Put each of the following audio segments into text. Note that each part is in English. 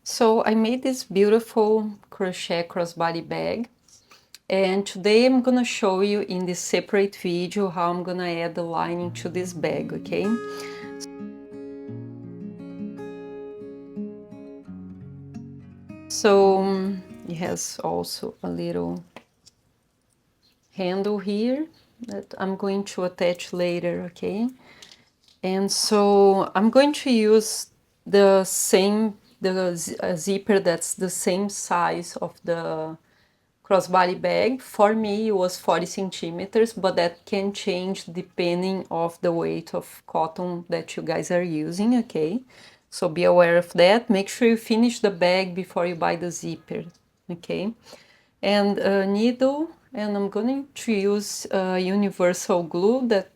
So I made this beautiful crochet crossbody bag, and today I'm gonna show you in this separate video how I'm gonna add the lining to this bag, okay? So it has also a little handle here that I'm going to attach later, okay? And so I'm going to use the zipper that's the same size of the crossbody bag. For me it was 40 centimeters, but that can change depending of the weight of cotton that you guys are using, okay? So be aware of that. Make sure you finish the bag before you buy the zipper, okay? And a needle, and I'm going to use universal glue that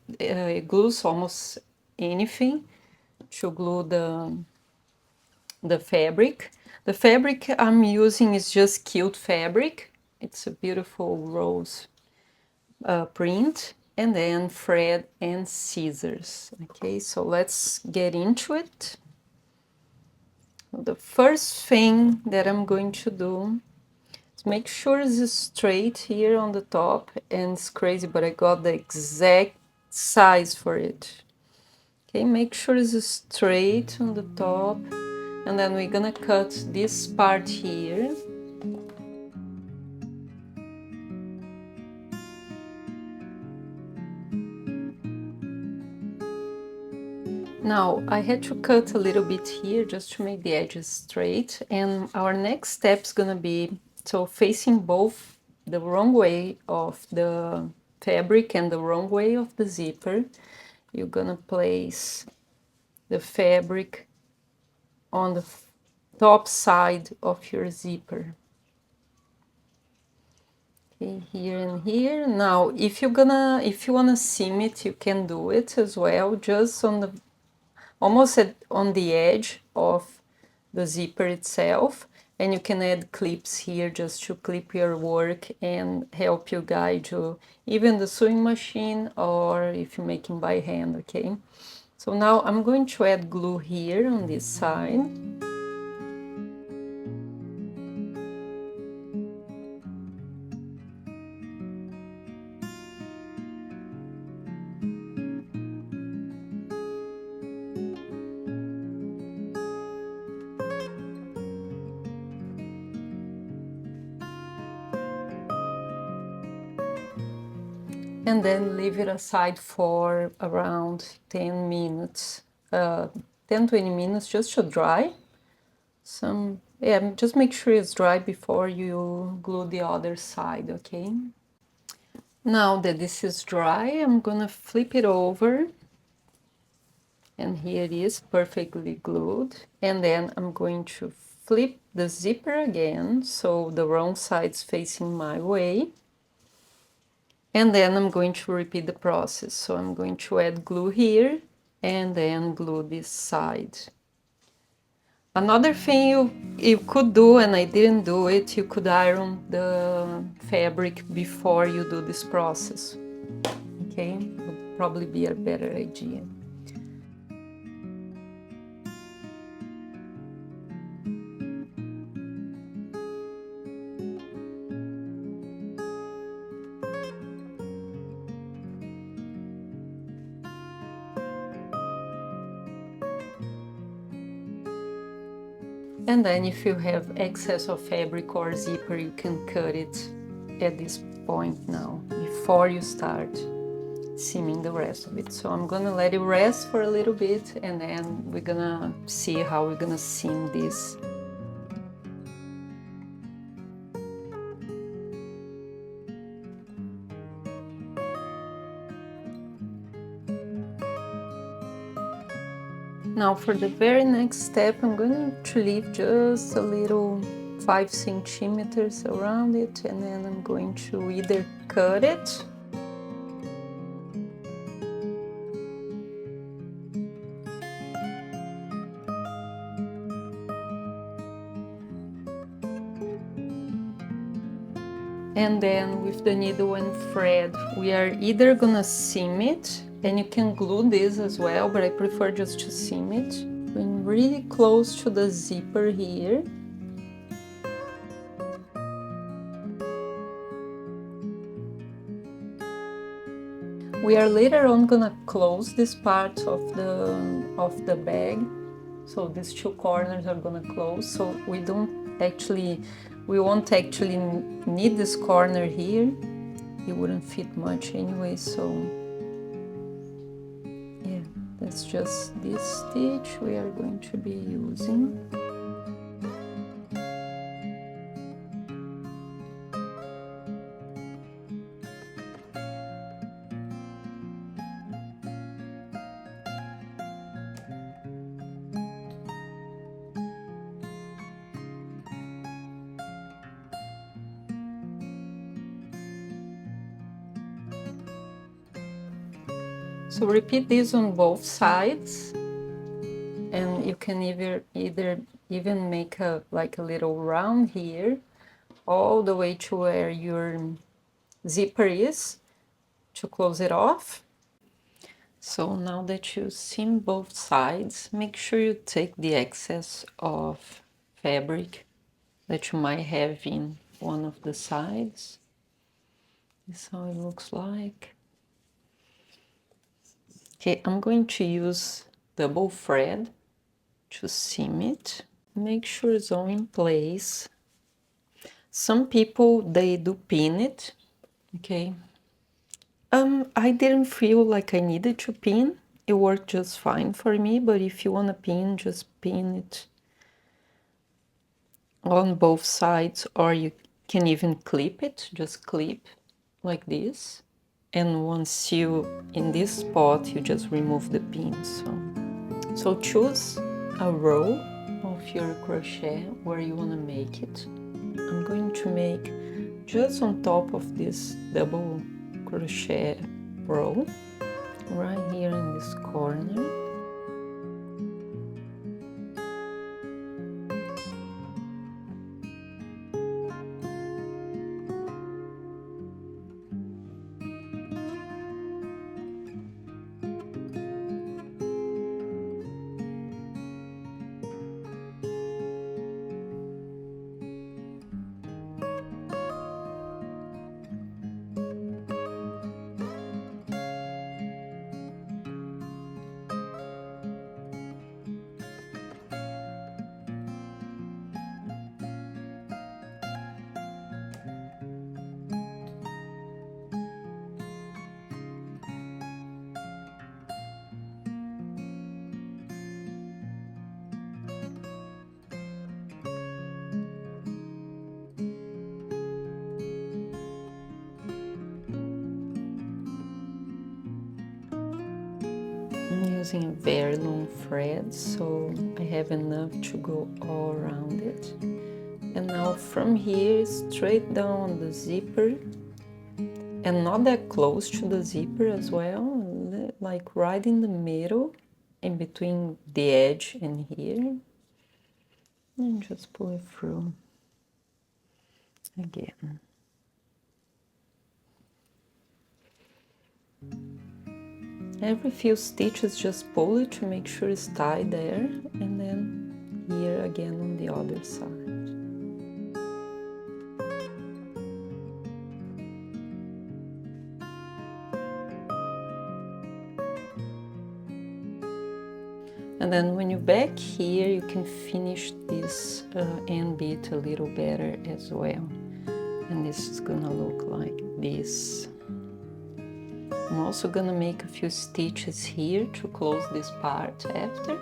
glues almost anything to glue the fabric. The fabric I'm using is just cute fabric. It's a beautiful rose print, and then thread and scissors. Okay, so let's get into it. The first thing that I'm going to do is make sure it's straight here on the top, and it's crazy, but I got the exact size for it. Okay, make sure it's straight on the top, and then we're gonna cut this part here. Now I had to cut a little bit here just to make the edges straight, and our next step is gonna be so facing both the wrong way of the fabric and the wrong way of the zipper. You're gonna place the fabric on the top side of your zipper. Okay, here and here. Now if you wanna seam it, you can do it as well, just on the almost on the edge of the zipper itself, and you can add clips here just to clip your work and help you guide you even the sewing machine or if you're making by hand, okay? So now I'm going to add glue here on this side. And then leave it aside for around 10 minutes, 10-20 minutes just to dry. Just make sure it's dry before you glue the other side, okay? Now that this is dry, I'm gonna flip it over, and here it is perfectly glued. And then I'm going to flip the zipper again so the wrong side's facing my way. And then I'm going to repeat the process. So I'm going to add glue here and then glue this side. Another thing you could do, and I didn't do it, you could iron the fabric before you do this process. Okay, would probably be a better idea. And then if you have excess of fabric or zipper, you can cut it at this point now, before you start seaming the rest of it. So I'm gonna let it rest for a little bit, and then we're gonna see how we're gonna seam this. Now for the very next step, I'm going to leave just a little 5 centimeters around it, and then I'm going to either cut it and then with the needle and thread, we are either gonna seam it, and you can glue this as well, but I prefer just to seam it. really close to the zipper here. We are later on gonna close this part of the bag, so these two corners are gonna close, so we won't actually need this corner here. It wouldn't fit much anyway, so yeah, that's just this stitch we are going to be using. So repeat this on both sides, and you can either even make a little round here, all the way to where your zipper is, to close it off. So now that you seam both sides, make sure you take the excess of fabric that you might have in one of the sides. This is how it looks like. Okay, I'm going to use double thread to seam it. Make sure it's all in place. Some people, they do pin it, okay? I didn't feel like I needed to pin. It worked just fine for me, but if you want to pin, just pin it on both sides, or you can even clip it, just clip like this. And once you, in this spot, you just remove the pin. So choose a row of your crochet where you want to make it. I'm going to make just on top of this double crochet row, right here in this corner. I'm using a very long thread, so I have enough to go all around it. And now from here, straight down the zipper, and not that close to the zipper as well, like right in the middle, in between the edge and here. And just pull it through again. Every few stitches, just pull it to make sure it's tied there, and then here again on the other side. And then when you're back here, you can finish this end bit a little better as well. And this is gonna look like this. I'm also gonna make a few stitches here to close this part after.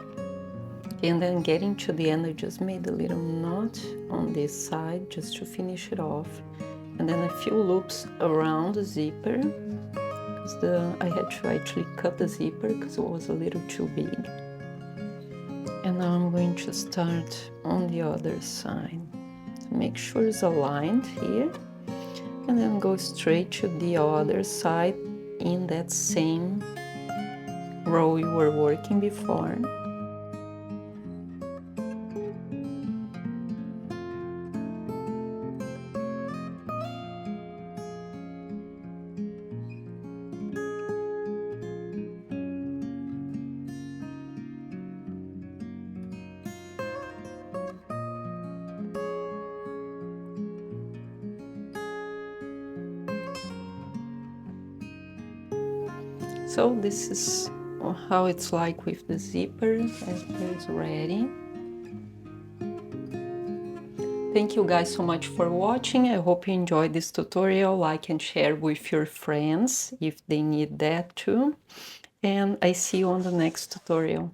And then getting to the end, I just made a little knot on this side just to finish it off. And then a few loops around the zipper, because I had to actually cut the zipper because it was a little too big. And now I'm going to start on the other side. So make sure it's aligned here, and then go straight to the other side in that same row you were working before. So this is how it's like with the zipper after it's ready. Thank you guys so much for watching. I hope you enjoyed this tutorial. Like and share with your friends if they need that too. And I see you on the next tutorial.